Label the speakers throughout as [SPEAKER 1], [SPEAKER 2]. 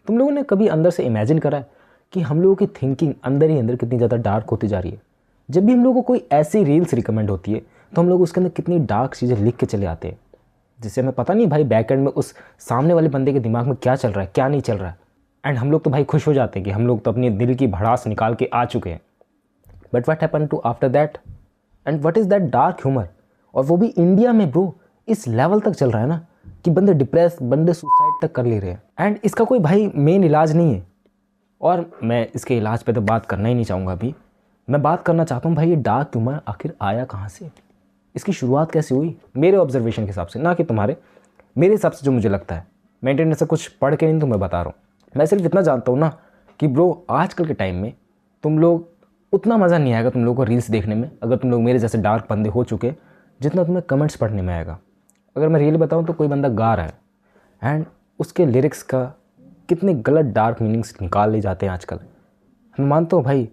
[SPEAKER 1] तुम लोगों ने कभी अंदर से इमेजिन करा है कि हम लोगों की थिंकिंग अंदर ही अंदर कितनी ज़्यादा डार्क होती जा रही है? जब भी हम लोगों को कोई ऐसी रील्स रिकमेंड होती है तो हम लोग उसके अंदर कितनी डार्क चीज़ें लिख के चले आते हैं, जिससे हमें पता नहीं भाई बैक एंड में उस सामने वाले बंदे के दिमाग में क्या चल रहा है, क्या नहीं चल रहा है। एंड हम लोग तो भाई खुश हो जाते हैं कि हम लोग तो अपनी दिल की भड़ास निकाल के आ चुके हैं। But what happen to after that? And what is that dark humour? और वो भी इंडिया में ब्रो इस लेवल तक चल रहा है ना कि बंदे डिप्रेस, बंदे सुसाइड तक कर ले रहे हैं। एंड इसका कोई भाई मेन इलाज नहीं है, और मैं इसके इलाज पे तो बात करना ही नहीं चाहूँगा अभी। मैं बात करना चाहता हूँ भाई ये डार्क ह्यूमर आखिर आया कहाँ से, इसकी शुरुआत कैसे हुई, मेरे ऑब्जर्वेशन के हिसाब से, ना कि तुम्हारे, मेरे हिसाब से जो मुझे लगता है। मैं इंटरनेट से कुछ पढ़ के नहीं तुम्हें बता रहा हूँ। मैं सिर्फ इतना जानता हूँ ना कि ब्रो आजकल के टाइम में तुम लोग उतना मज़ा नहीं आएगा तुम लोगों को रील्स देखने में, अगर तुम लोग मेरे जैसे डार्क बंदे हो चुके, जितना तुम्हें कमेंट्स पढ़ने में आएगा। अगर मैं रियली बताऊँ तो कोई बंदा गा रहा है एंड उसके लिरिक्स का कितने गलत डार्क मीनिंग्स निकाल ले जाते हैं आजकल। मैं मानता हूँ भाई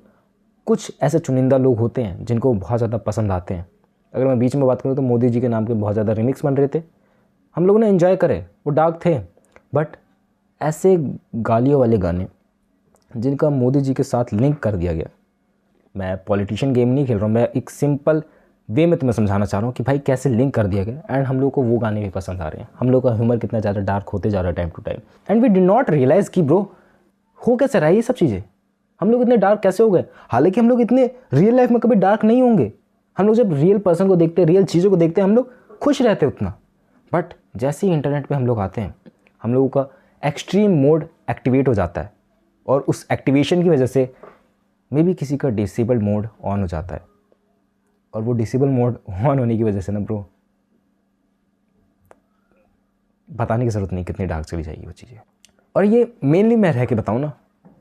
[SPEAKER 1] कुछ ऐसे चुनिंदा लोग होते हैं जिनको बहुत ज़्यादा पसंद आते हैं। अगर मैं बीच में बात करूँ तो मोदी जी के नाम के बहुत ज़्यादा रिमिक्स बन रहे थे, हम लोगों ने एंजॉय करे, वो डार्क थे। बट ऐसे गालियों वाले गाने जिनका मोदी जी के साथ लिंक कर दिया गया, मैं पॉलिटिशियन गेम नहीं खेल रहा हूँ, मैं एक सिंपल वे में तुम्हें समझाना चाह रहा हूँ कि भाई कैसे लिंक कर दिया गया। एंड हम लोग को वो गाने भी पसंद आ रहे हैं, हम लोग का ह्यूमर कितना ज़्यादा डार्क होते जा रहा है time to time. And we did not realise कि ब्रो हो कैसे रहा है ये सब चीज़ें, हम लोग इतने डार्क कैसे हो गए। हालांकि हम लोग इतने रियल लाइफ में कभी डार्क नहीं होंगे। हम लोग जब रियल पर्सन को देखते हैं, रियल चीज़ों को देखते हैं, हम लोग खुश रहते हैं उतना। बट जैसे ही इंटरनेट पे हम लोग आते हैं, हम लोगों का एक्सट्रीम मोड एक्टिवेट हो जाता है, और उस एक्टिवेशन की वजह से मे बी किसी का डिसेबल मोड ऑन हो जाता है। और वो डिसेबल मोड ऑन होने की वजह से ना ब्रो बताने की ज़रूरत नहीं कितनी डार्क चली जाएगी वो चीज़ें। और ये मेनली मैं रह के बताऊँ ना,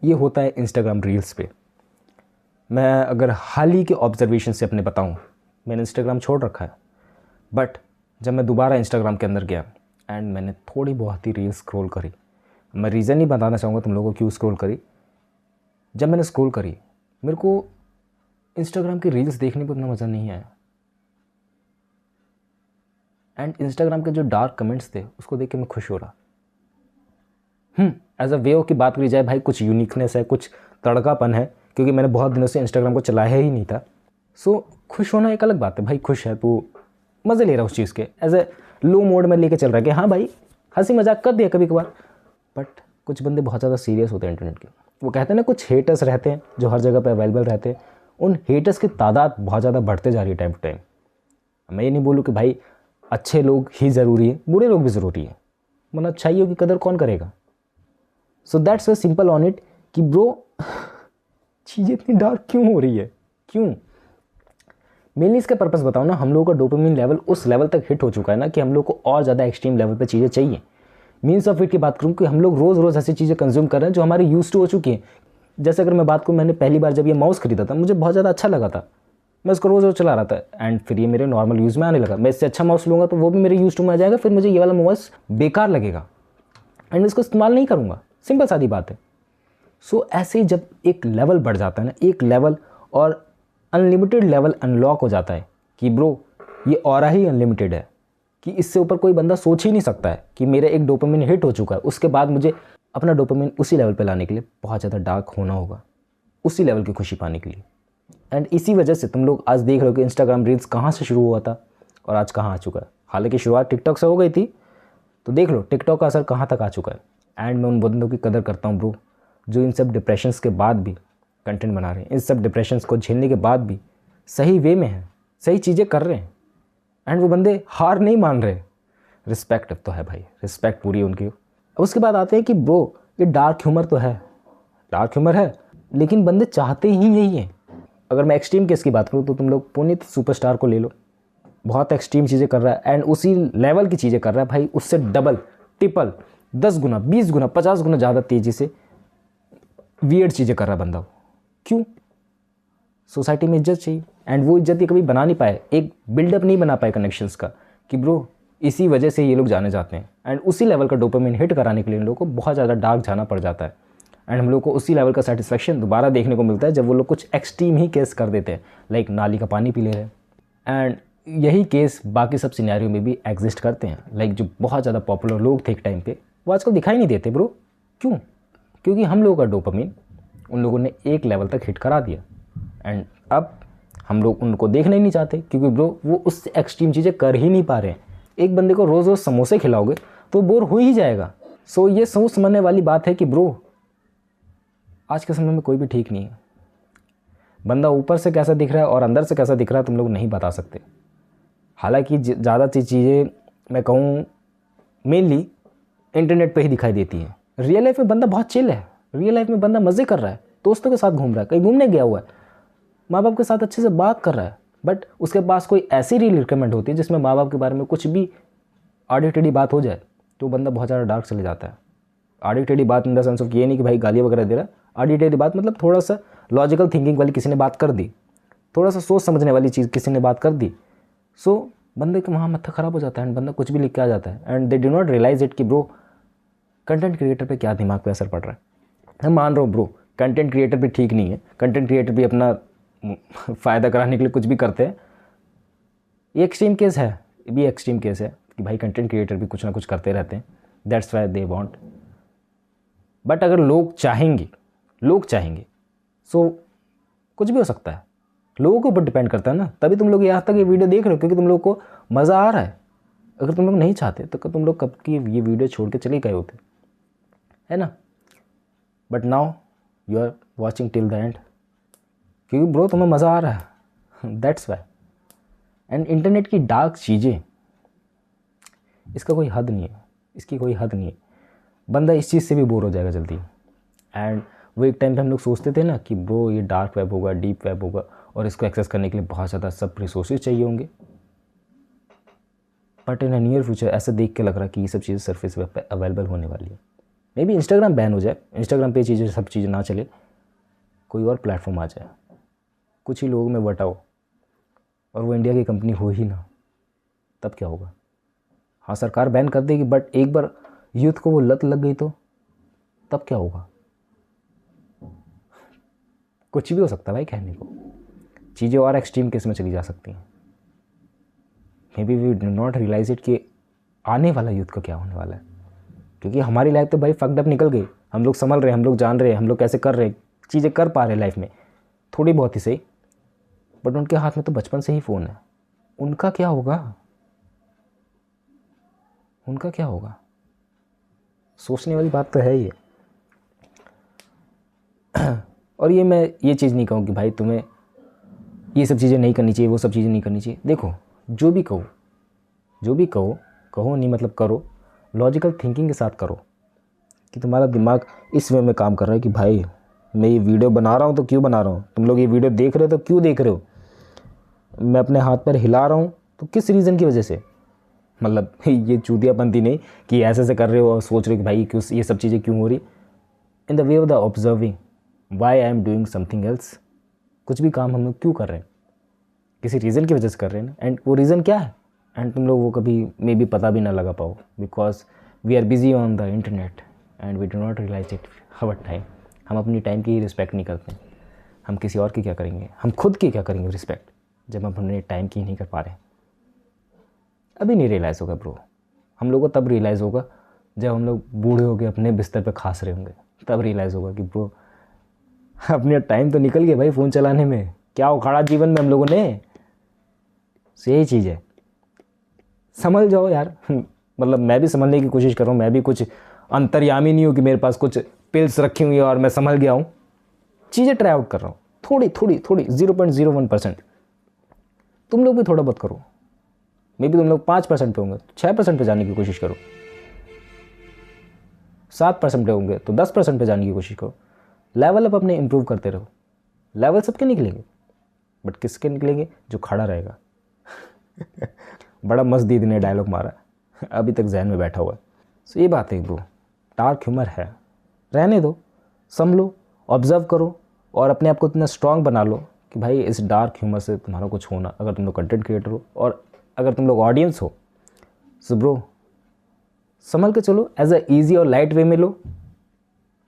[SPEAKER 1] ये होता है इंस्टाग्राम रील्स पे। मैं अगर हाल ही के ऑब्जर्वेशन से अपने बताऊँ, मैंने इंस्टाग्राम छोड़ रखा है, बट जब मैं दोबारा इंस्टाग्राम के अंदर गया एंड मैंने थोड़ी बहुत ही रील्स स्क्रॉल करी, मैं रीज़न नहीं बताना चाहूँगा तुम लोगों को क्यों स्क्रॉल करी। जब मैंने स्क्रॉल करी, मेरे को इंस्टाग्राम की रील्स देखने को इतना मज़ा नहीं आया। एंड इंस्टाग्राम के जो डार्क कमेंट्स थे उसको देख के मैं खुश हो रहा। एज अ वे की बात करी जाए भाई, कुछ यूनिकनेस है, कुछ तड़कापन है, क्योंकि मैंने बहुत दिनों से इंस्टाग्राम को चलाया ही नहीं था। सो खुश होना एक अलग बात है भाई, खुश है तो मज़े ले रहा उस चीज़ के, एज ए लो मोड में लेके चल रहा है कि हाँ भाई हंसी मजाक कर दिया कभी कभार। बट कुछ बंदे बहुत ज़्यादा सीरियस होते हैं इंटरनेट के। वो कहते हैं ना कुछ हेटर्स रहते हैं जो हर जगह पर अवेलेबल रहते हैं, उन हेटर्स की तादाद बहुत ज़्यादा बढ़ते जा रही है टाइम टू टाइम। मैं ये नहीं बोलूँ कि भाई अच्छे लोग ही ज़रूरी है, बुरे लोग भी ज़रूरी है, वरना अच्छाइयों की कदर कौन करेगा। So that's way simple on it कि ब्रो चीज़ें इतनी डार्क क्यों हो रही है, क्यों। मेनली इसका पर्पस बताओ ना, हम लोगों का डोपामिन लेवल उस लेवल तक हिट हो चुका है ना कि हम लोग को और ज़्यादा एक्सट्रीम लेवल पे चीज़ें चाहिए। मीन्स ऑफ इट की बात करूँ कि हम लोग रोज़ रोज़ ऐसी चीज़ें कंज्यूम कर रहे हैं जो हमारी यूज टू हो चुकी हैं। जैसे अगर मैं बात करूँ, मैंने पहली बार जब ये माउस खरीदा था मुझे बहुत ज़्यादा अच्छा लगा था, मैं उसको रोज़ रोज़ चला रहा था, एंड फिर ये मेरे नॉर्मल यूज़ में आने लगा। मैं इससे अच्छा माउस लूँगा तो वो भी मेरे यूज टू में आ जाएगा, फिर मुझे ये वाला माउस बेकार लगेगा एंड मैं इसको इस्तेमाल नहीं करूँगा। सिंपल सादी बात है। सो ऐसे ही जब एक लेवल बढ़ जाता है ना, एक लेवल और अनलिमिटेड लेवल अनलॉक हो जाता है कि ब्रो ये ऑरा ही अनलिमिटेड है, कि इससे ऊपर कोई बंदा सोच ही नहीं सकता है कि मेरा एक डोपामिन हिट हो चुका है, उसके बाद मुझे अपना डोपामिन उसी लेवल पे लाने के लिए बहुत ज़्यादा डार्क होना होगा, उसी लेवल की खुशी पाने के लिए। एंड इसी वजह से तुम लोग आज देख रहे हो कि इंस्टाग्राम रील्स कहाँ से शुरू हुआ था और आज कहाँ आ चुका है। हालांकि शुरुआत टिकटॉक से हो गई थी, तो देख लो टिकटॉक का असर कहाँ तक आ चुका है। एंड मैं उन बंदों की कदर करता हूँ ब्रो जो इन सब डिप्रेशंस के बाद भी कंटेंट बना रहे हैं, इन सब डिप्रेशंस को झेलने के बाद भी सही वे में हैं, सही चीज़ें कर रहे हैं, एंड वो बंदे हार नहीं मान रहे। रिस्पेक्ट तो है भाई, रिस्पेक्ट पूरी उनकी। अब उसके बाद आते हैं कि ब्रो ये डार्क ह्यूमर तो है, डार्क ह्यूमर है, लेकिन बंदे चाहते ही यही हैं। अगर मैं एक्सट्रीम केस की बात करूँ तो तुम लोग पुनीत सुपरस्टार को ले लो, बहुत एक्सट्रीम चीज़ें कर रहा है एंड उसी लेवल की चीज़ें कर रहा है भाई, उससे डबल ट्रिपल 10 गुना 20 गुना 50 गुना ज़्यादा तेज़ी से वियर्ड चीज़ें कर रहा है बंदा। क्यों? सोसाइटी में इज्जत चाहिए, एंड वो इज्जत ये कभी बना नहीं पाए, एक बिल्डअप नहीं बना पाए कनेक्शंस का, कि ब्रो इसी वजह से ये लोग जाने जाते हैं। एंड उसी लेवल का डोपामिन हिट कराने के लिए इन लोगों को बहुत ज़्यादा डार्क जाना पड़ जाता है, एंड हम लोग को उसी लेवल का सेटिस्फेक्शन दोबारा देखने को मिलता है जब वो लोग कुछ एक्सट्रीम ही केस कर देते हैं, लाइक नाली का पानी पी ले रहे हैं। एंड यही केस बाकी सब सिनेरियो में भी एग्जिस्ट करते हैं, लाइक जो बहुत ज़्यादा पॉपुलर लोग थे एक टाइम पे वो आजकल दिखाई नहीं देते ब्रो। क्यों? क्योंकि हम लोगों का डोपामिन उन लोगों ने एक लेवल तक हिट करा दिया एंड अब हम लोग उनको देखना ही नहीं चाहते, क्योंकि ब्रो वो उससे एक्सट्रीम चीज़ें कर ही नहीं पा रहे हैं। एक बंदे को रोज़ रोज़ समोसे खिलाओगे तो बोर हो ही जाएगा। सो ये सोच समझने वाली बात है कि ब्रो आज के समय में कोई भी ठीक नहीं है। बंदा ऊपर से कैसा दिख रहा है और अंदर से कैसा दिख रहा है तुम लोग नहीं बता सकते। हालांकि ज़्यादा चीज़ें मैं कहूँ मेनली इंटरनेट पे ही दिखाई देती हैं। रियल लाइफ में बंदा बहुत चिल है, रियल लाइफ में बंदा मज़े कर रहा है, दोस्तों के साथ घूम रहा है, कहीं घूमने गया हुआ है, माँ बाप के साथ अच्छे से बात कर रहा है, बट उसके पास कोई ऐसी रील रिकमेंड होती है जिसमें माँ बाप के बारे में कुछ भी आड़ी टेढ़ी बात हो जाए तो बंदा बहुत ज़्यादा डार्क चले जाता है। आड़ी टेढ़ी बात इन द सेंस ऑफ ये नहीं कि भाई गाली वगैरह दे रहा है, आड़ी टेढ़ी बात मतलब थोड़ा सा लॉजिकल थिंकिंग वाली किसी ने बात कर दी, थोड़ा सा सोच समझने वाली चीज़ किसी ने बात कर दी, सो बंदे का वहाँ माथा ख़राब हो जाता है एंड बंदा कुछ भी लिख के आ जाता है and they do not realise it कि ब्रो कंटेंट क्रिएटर पे क्या दिमाग पे असर पड़ रहा है। मैं मान रहा हूँ ब्रो कंटेंट क्रिएटर भी ठीक नहीं है, कंटेंट क्रिएटर भी अपना फ़ायदा कराने के लिए कुछ भी करते हैं। ये एक्सट्रीम केस है, ये भी एक्सट्रीम केस है कि भाई कंटेंट क्रिएटर भी कुछ ना कुछ करते रहते हैं, that's why they want. But अगर लोग चाहेंगे सो कुछ भी हो सकता है, लोगों के ऊपर डिपेंड करता है ना। तभी तुम लोग यहाँ तक ये वीडियो देख रहे हो क्योंकि तुम लोग को मज़ा आ रहा है। अगर तुम लोग नहीं चाहते तो तुम लोग कब की ये वीडियो छोड़ के चले गए होते, है ना। But now you are watching till the end क्योंकि ब्रो तुम्हें मज़ा आ रहा है, दैट्स वाई। एंड इंटरनेट की डार्क चीज़ें, इसका कोई हद नहीं है, इसकी कोई हद नहीं है। बंदा इस चीज़ से भी बोर हो जाएगा जल्दी। एंड वो एक टाइम पे हम लोग सोचते थे ना कि ब्रो ये डार्क वेब होगा, डीप वेब होगा और इसको एक्सेस करने के लिए बहुत ज़्यादा सब रिसोर्सेज चाहिए होंगे। बट इन नियर फ्यूचर ऐसा देख के लग रहा है कि ये सब चीज़ें सरफेस वेब पे अवेलेबल होने वाली है। मे बी इंस्टाग्राम बैन हो जाए, इंस्टाग्राम पे चीज़ें सब चीज़ें ना चले, कोई और प्लेटफॉर्म आ जाए, कुछ ही लोगों में बटाओ और वो इंडिया की कंपनी हो ही ना, तब क्या होगा। हाँ सरकार बैन कर देगी बट एक बार यूथ को वो लत लग गई तो तब क्या होगा। कुछ भी हो सकता है भाई, कहने को चीज़ें और एक्सट्रीम केस में चली जा सकती हैं। Maybe we do not realise it कि आने वाला यूथ का क्या होने वाला है, क्योंकि हमारी लाइफ तो भाई फक्ड अप निकल गई। हम लोग संभल रहे हैं, हम लोग जान रहे हैं, हम लोग कैसे कर रहे हैं, चीज़ें कर पा रहे हैं लाइफ में थोड़ी बहुत ही सही, बट उनके हाथ में तो बचपन से ही फ़ोन है। उनका क्या होगा, उनका क्या होगा, सोचने वाली बात तो है ही। और ये मैं ये चीज़ नहीं कहूँ कि भाई तुम्हें ये सब चीज़ें नहीं करनी चाहिए, वो सब चीज़ें नहीं करनी चाहिए। देखो जो भी कहो नहीं मतलब करो, लॉजिकल थिंकिंग के साथ करो कि तुम्हारा दिमाग इस वे में काम कर रहा है कि भाई मैं ये वीडियो बना रहा हूँ तो क्यों बना रहा हूँ, तुम लोग ये वीडियो देख रहे हो तो क्यों देख रहे हो, मैं अपने हाथ पैर हिला रहा हूँ तो किस रीज़न की वजह से। मतलब ये चूतियापंती नहीं कि ऐसे ऐसे कर रहे हो और सोच रहे हो कि भाई क्यों ये सब चीज़ें क्यों हो रही। In the way of the observing why I am doing something else, कुछ भी काम हम लोग क्यों कर रहे हैं, किसी रीज़न की वजह से कर रहे हैं ना, एंड वो रीज़न क्या है एंड तुम लोग वो कभी मे बी पता भी ना लगा पाओ because we are busy on the internet and we do not realise it our time. हम अपनी टाइम की ही रिस्पेक्ट नहीं करते, हम किसी और की क्या करेंगे, हम खुद की क्या करेंगे रिस्पेक्ट जब हम अपने टाइम की नहीं कर पा रहे हैं। अभी नहीं रियलाइज़ होगा ब्रो, हम लोग को तब रियलाइज़ होगा जब हम लोग बूढ़े हो गए अपने बिस्तर पे खास रहे होंगे, तब रियलाइज़ होगा कि ब्रो अपने टाइम तो निकल गया भाई फ़ोन चलाने में, क्या उखाड़ा जीवन में हम लोगों ने। यही चीज़ है, समझ जाओ यार। मतलब मैं भी समझने की कोशिश कर रहा हूँ, मैं भी कुछ अंतर्यामी नहीं हूँ कि मेरे पास कुछ पिल्स रखी हुई है और मैं समझ गया हूँ। चीज़ें ट्राई आउट कर रहा हूँ थोड़ी 0.01%। तुम लोग भी थोड़ा बहुत करो, मे बी तुम लोग 5% पे होंगे तो 6% पे जाने की कोशिश करो, 7% पे होंगे तो 10% पे जाने की कोशिश करो। लेवल अप अपने इम्प्रूव करते रहो। लेवल सबके निकलेंगे बट किसके निकलेंगे, जो खड़ा रहेगा। बड़ा मस्त दीदी ने डायलॉग मारा, अभी तक जहन में बैठा हुआ है। सो ये बात है ब्रो, डार्क ह्यूमर है, रहने दो, संभलो, ऑब्जर्व करो और अपने आप को इतना स्ट्रांग बना लो कि भाई इस डार्क ह्यूमर से तुम्हारा कुछ होना। अगर तुम लोग कंटेंट क्रिएटर हो और अगर तुम लोग ऑडियंस हो सो ब्रो संभल के चलो, एज अ ईजी और लाइट वे में लो,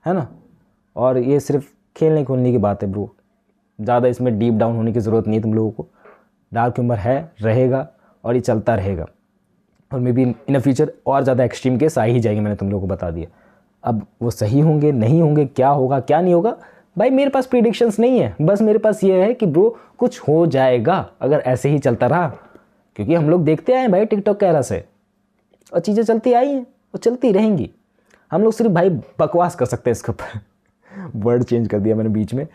[SPEAKER 1] है ना। और ये सिर्फ खेलने खोलने की बात है ब्रो, ज़्यादा इसमें डीप डाउन होने की ज़रूरत नहीं है तुम लोगों को। डार्क ह्यूमर है, रहेगा और ये चलता रहेगा और may be in a future और ज़्यादा एक्सट्रीम केस आ ही जाएगी, मैंने तुम लोगों को बता दिया। अब वो सही होंगे नहीं होंगे, क्या होगा क्या नहीं होगा, भाई मेरे पास प्रिडिक्शंस नहीं है, बस मेरे पास ये है कि ब्रो कुछ हो जाएगा अगर ऐसे ही चलता रहा, क्योंकि हम लोग देखते आए हैं भाई टिकटॉक के एरा से, और चीज़ें चलती आई हैं और चलती रहेंगी। हम लोग सिर्फ भाई बकवास कर सकते हैं इसके ऊपर वर्ड चेंज कर दिया मैंने बीच में,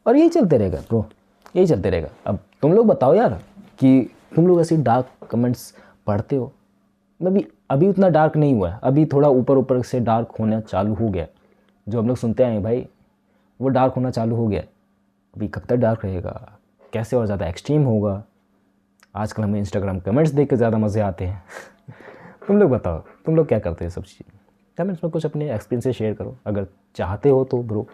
[SPEAKER 1] और यही चलते रहेगा ब्रो, यही चलते रहेगा। अब तुम लोग बताओ यार कि तुम लोग ऐसे डार्क कमेंट्स पढ़ते हो। मैं भी अभी उतना डार्क नहीं हुआ है, अभी थोड़ा ऊपर ऊपर से डार्क होना चालू हो गया। जो हम लोग सुनते हैं भाई वो डार्क होना चालू हो गया। अभी कब तक डार्क रहेगा, कैसे और ज़्यादा एक्सट्रीम होगा। आजकल हमें इंस्टाग्राम कमेंट्स देख के ज़्यादा मज़े आते हैं तुम लोग बताओ, तुम लोग क्या करते हैं सब चीज़, कमेंट्स में कुछ अपने एक्सपीरियंस शेयर करो अगर चाहते हो तो ब्रो।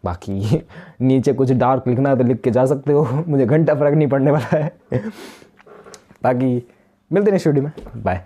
[SPEAKER 1] बाकी नीचे कुछ डार्क लिखना है तो लिख के जा सकते हो, मुझे घंटा फ़र्क नहीं पड़ने वाला है बाकी मिलते हैं नेक्स्ट वीडियो में, बाय।